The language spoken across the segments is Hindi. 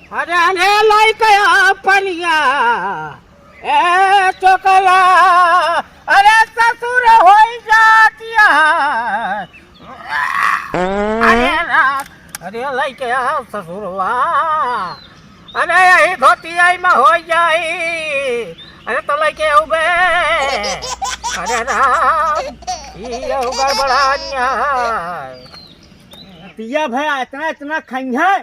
अरे अरे लाइक पनिया ए चोकला अरे ससुर हो जातिया अरे लाइक ससुरवा अरे यही धोती आई में हो जाई अरे तो लाइके उबे अरे ये गड़बड़ानिया पिया भैया इतना इतना खइया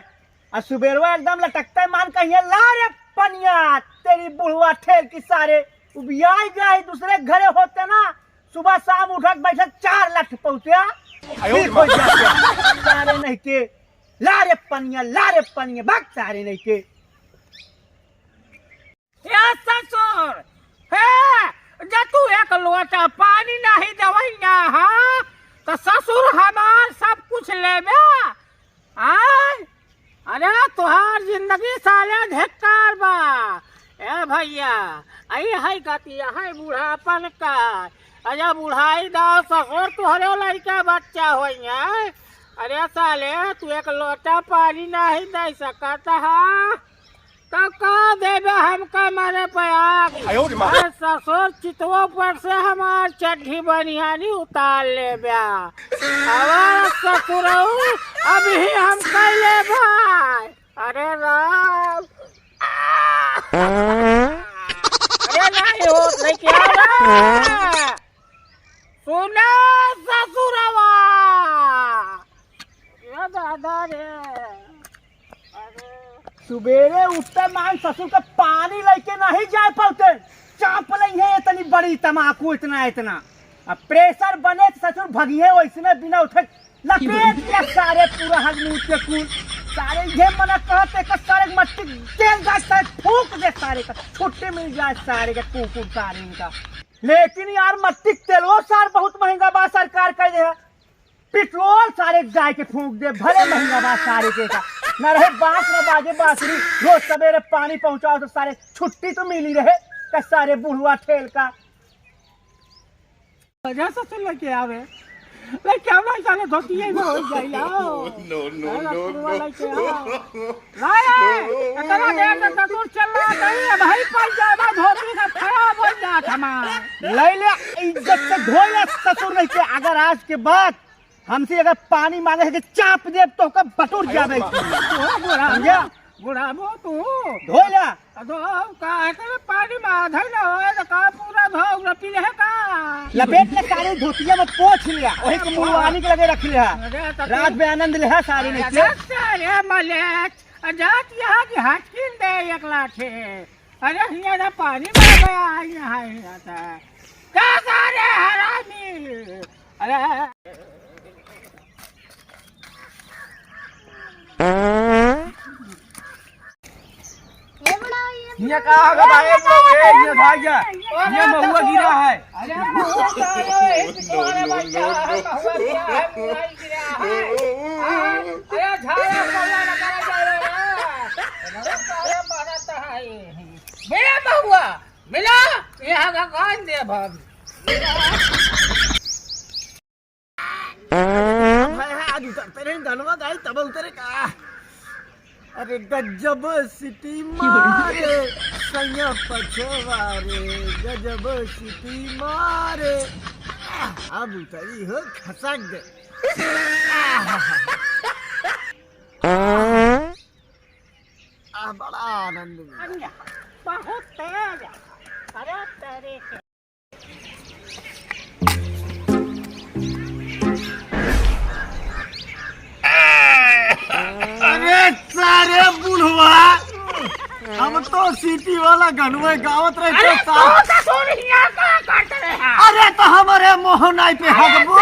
और सुबेरवा एकदम लटकते मान कहिए ला रे पनिया तेरी बुढ़वा ठेल की सारे उबियाई गए दूसरे घरे होते ना सुबह शाम उठक बैठक 4 लाख पहुंचा सारे नहीं के ला रे पनिया भाग सारे नहीं के ससुर है जब तू एक लोटा पानी नहीं दवैया हाँ तो ससुर हमार सब कुछ लेबे अरे तुहार जिंदगी साले धिक्कार बा ए भैया आई है गतिया है बूढ़ापन का अजा बुढ़ाई दाओ ससुर तुहरे लड़का बच्चा होइया अरे साले तू एक लोटा पानी नहीं दे सकता है तो का देवे हमका मारे प्याग ससुर चितवों पर से हमार चड्ढी बनियानी उतार ले हमारा ससुर अभी हम कैले भाई अरे राम अरे नहीं हो नहीं क्या सुना ससुरवा ये दादा रे सुबेरे उठते मान ससुर का पानी लेके नहीं जा पाते चाप लई है इतनी बड़ी तमाकू इतना अब प्रेशर बने ससुर भगिए वैसने बिना उठे लपेट दिया सारे पूरा हजमूत के कुल सारे ये मना कहते का सारे मट्टी तेल गाछ सारे फूक दे सारे का छुट्टी मिल जाए सारे का कुकुर सारे का लेकिन यार मट्टी तेल वो सार बहुत महंगा बा सरकार कर दे पेट्रोल सारे जाए के फूक दे भले महंगा बा सारे के का न रहे बांस न बाजे बांसुरी रोज सवेरे पानी पहुंचाओ तो सारे छुट्टी तो मिली रहे का सारे बुढ़वा ठेल का वजह से सुन लेके आवे ले क्या ना साले धोती है हो जाइला नो इतना देर तक दूर चलना नहीं है भाई पर जाए धोती का खराब हो जात हमार ले ले इज्जत से धोया ससुर नहीं के अगर आज के बाद हमसे अगर पानी मांगे है चाप दे तो कब बटुर जावे बुढ़ा बो तू धो ला तो का है पानी में आधा ना होए तो का पूरा धो पी ले का लपेट ले सारे धोतिया में पोंछ लिया वही के मुंहवानी के लगे रख लिया रात में आनंद ले सारे ने अरे मलेच जात यहाँ की हटकिन दे एक लाठे अरे ये ना पानी में गया यहाँ क्या सारे हरामी अरे ये कहा होगा भाई ये भाग गया ये महुआ गिरा है अरे महुआ गिरा है महुआ मिला यहाँ का कौन दे भाग आज उतरते रहे धनवा गाई तब उतरे का अरे गजब सिटी मारे सैया पछवा रे गजब सिटी मारे अब उतरी हो खसक दे बड़ा आनंद में बहुत तेज अरे तेरे अरे सारे बुढ़वा हम तो सिटी वाला गनवे गावत रहे अरे तो हमारे मोहनाई पे हगबो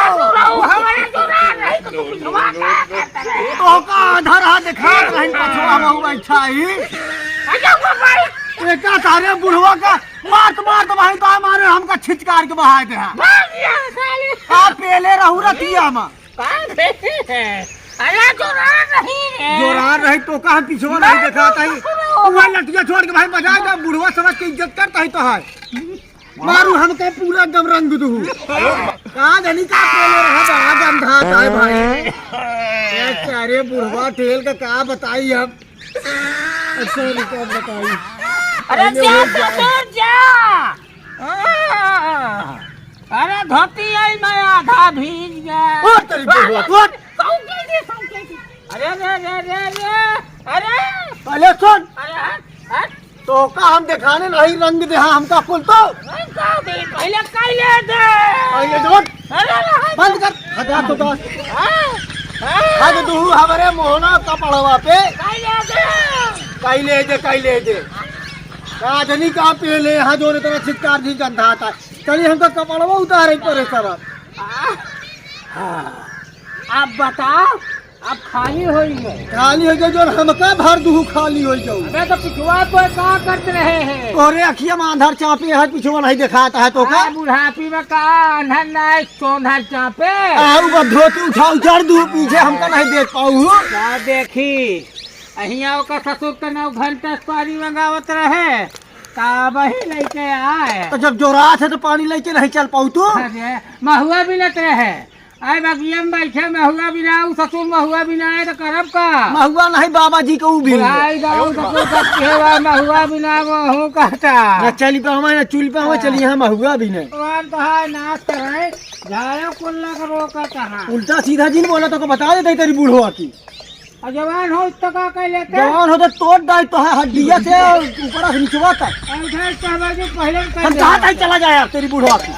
तो का आधार हाथ दिखा रही पछवा बहु छाई एका सारे बुढ़वा का मार भाई तो हमारे हमका छिचकार के बहा दे आप पहले रहू रतिया में जोरान रही तो कहा पीछे नहीं देखा वह लटिया छोड़ के भाई बजा दे बुढ़वा समझ के इज्जत करता है तो है मारू हमके पूरा एकदम रंग दू कहा जनी का पहले रहा बड़ा गंधा है भाई अरे बुढ़वा तेल का क्या बताई हम क्या बताई। अरे जा ससुर जा। अरे धोती आई मैं आधा भीज गया। उठ तेरी बुढ़वा, उठ। अरे रे रे रे रे अरे पहले सुन, अरे हट तो का हम दिखाने नहीं रंग दे हमका कुल तो पहले कैले दे। पहले जोट अरे बंद कर हटा तो का आज तू हमारे मोहना कपड़वा पे कैले दे राजनी का पहले यहाँ जो तरह चित्कार नहीं गंधा आता है। चलिए हमका कपड़वा उतारे परे सर। आप बताओ अब खाली हो गए। खाली हो गए जो हमका भर दू खाली हो जाऊ। अबे तो पिछुआ को क्या करते रहे हैं। तोरे अखिया में अंधार चापे है पिछुआ नहीं दिखाता है तो का बुढ़ापी में का अंधर नहीं चौंधर चापे आओ धोती उठा उचार दू पीछे हमका नहीं देख पाऊ। क्या देखी अहिया का ससुर के 9 घंटे पानी मंगावत रहे ता वही लेके आए। तो जब जो रात है तो पानी लेके नहीं चल पाऊ तू। अरे महुआ भी लेते रहे आए बगिया में बैठे महुआ बिना ससुर महुआ बिना आए तो करब का। महुआ नहीं बाबा जी को भी महुआ बिना महू कहता न चली पे हमारे न चूल पे हमें चली यहाँ महुआ भी नहीं। नाच करे झाड़ो कुल्ला का रोका कहा उल्टा सीधा जिन बोला तो बता देते तेरी बूढ़वा की। जवान हो तो का कह लेते जवान हो तो तोड़ डाल तो है हड्डिया से ऊपर से नीचवा तक पहले हम कहाँ तक चला जाए तेरी बूढ़वा की।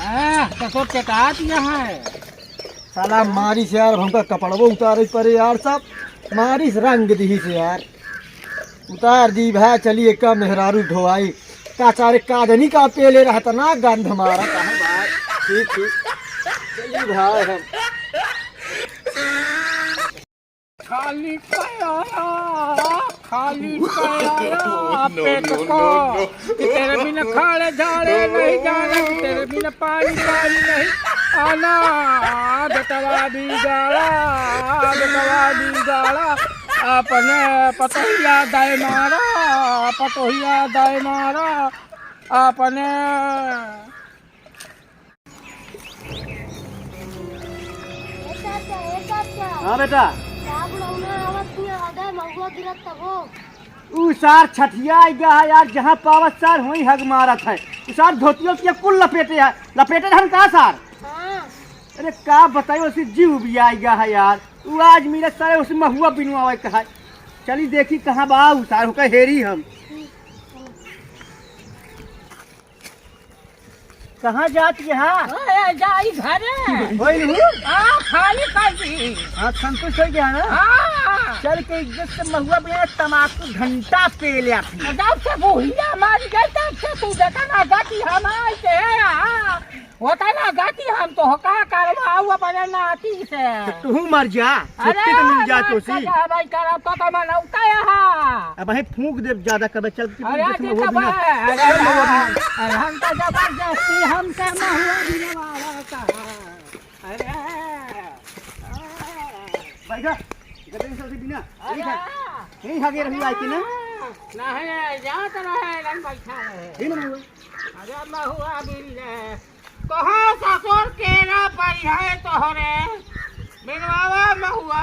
ससुर के कहा यहाँ है साला मारी से यार हमका कपड़वा उतारे परे यार सब मारी से रंग दी से यार उतार दी भाई। चलिए का मेहरारू ढोआई का चारे कादनी का पेले रहता ना गंध हमारा कहा भाई। ठीक ठीक चलिए भाई हम खाली पेट को तेरे बिना खाड़े झाड़े नहीं जाना तेरे बिना पानी पानी नहीं आना बेटवा भी गाड़ा अपने पतोहिया दाय मारा अपने। हाँ बेटा सार छठिया गया है यार जहाँ पावत सार वही हग मारत है सार धोतियों की कुल लपेटे हम कहा सार। अरे का बताइए उसी जीव भी आ गया है यार वो आज मेरे सारे उसी महुआ बिनवा कहा। चली देखी कहाँ बाऊ सार होकर हेरी हम कहाँ जाती है। जाई घरे खाली कर दी। हाँ संतुष्ट हो गया ना। चल के इज्जत से महुआ बिना तमाकू घंटा पे लिया जब से बुढ़िया मारी गई तब से तू देखा ना गाती हम आते होता ना गाती हम तो होका करवाऊ अपने नाती से तू मर जा छुट्टी तो मिल जा तो सी भाई करब तो मनौता यहाँ अब भाई फूंक दे ज्यादा कब चल अरे हम तो जबरदस्ती हम करना हुआ अरे बैठा गदन से बिना यही हगे रही आई कि ना नहीं जात रहे रंग बैठा रहे अरे महुआ बिल कहाँ ससुर केरा पर है तोहरे बिनवावा महुआ।